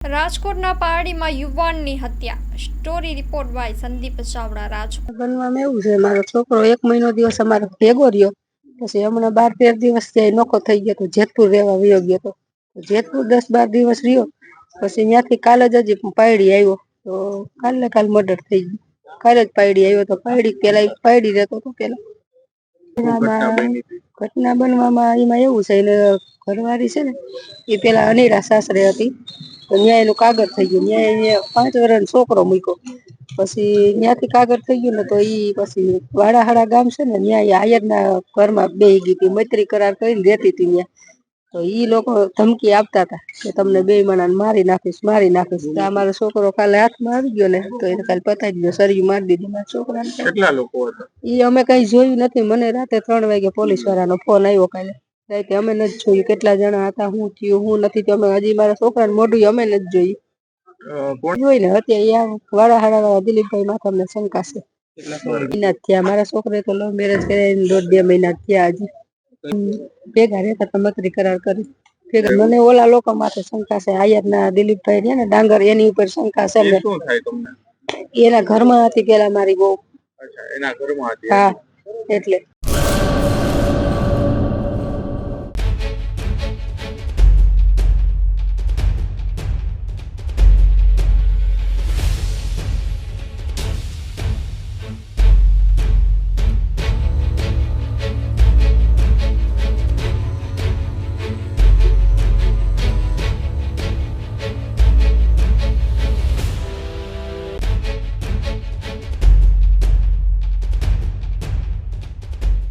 રાજકોટના પારડીમાં યુવાનની હત્યા. Story report by Sandeep Chavda. Rajkot બનવામાં એવું છે, મારો છોકરો 1 મહિનો દિવસ અમારો ભેગો રહ્યો, પછી હમણાં 12-13 દિવસ ત્યાં નોખો થઈ ગયો તો જેતપુર રહેવા વયો ગયો તો જેતપુર 10-12 દિવસ રહ્યો, પછી ત્યાંથી કાલે જ હજી પાયડી આવ્યો તો કાલ મર્ડર થઈ ગયું. કાલે જ પાયડી આવ્યો તો પાયડી રહેતો તો પેલા ઘટના બનવામાં એમાં એવું છે, એને ઘરવાળી છે ને એ પેલા અનેરા સાસરે હતી તો ત્યાં એનું કાગળ થઈ ગયું. ત્યાં 5 વર્ષનો છોકરો મૂક્યો, પછી ત્યાંથી કાગળ થઈ ગયું ને તો ઈ પછી વાડાહાડા ગામ છે ને ત્યાં આયરના ઘરમાં બેહી ગઈ હતી, મૈત્રી કરાર કરીને રહેતી હતી ત્યાં. તો ઈ લોકો ધમકી આપતા હતા કે તમને 2 માણાને મારી નાખીશ. તો અમારો છોકરો કાલે હાથમાં આવી ગયો ને તો એને કાલે પતાવી ગયો, સરિયું મારી દીધી મારા છોકરાને. કેટલા લોકો હતા? ઈ અમે કઈ જોયું નથી. મને રાતે 3 વાગે પોલીસ વાળાનો ફોન આવ્યો કાલે રાતે. અમે નથી જોયું કેટલા જણા હતા, શું થયું શું નથી થયું. અમે હજી મારા છોકરાને મોઢું અમે નથી જોયું. જોઈ ને અત્યારે વાળાહાડા દિલીપભાઈ માં તમને શંકા છે. મહિના થયા મારા છોકરે તો લવ મેરેજ કર્યા, 1.5-2 મહિના થયા. હજી ભેગા રહેતા તો મકરી કરાર કરી. મને ઓલા લોકો માથે શંકા છે, આયરના દિલીપભાઈ રહ્યા ને ડાંગર, એની ઉપર શંકા છે. શું થાય તમને? એના ઘરમાં હતી પેલા મારી બહુ. એના ઘરમાં હતી? હા, એટલે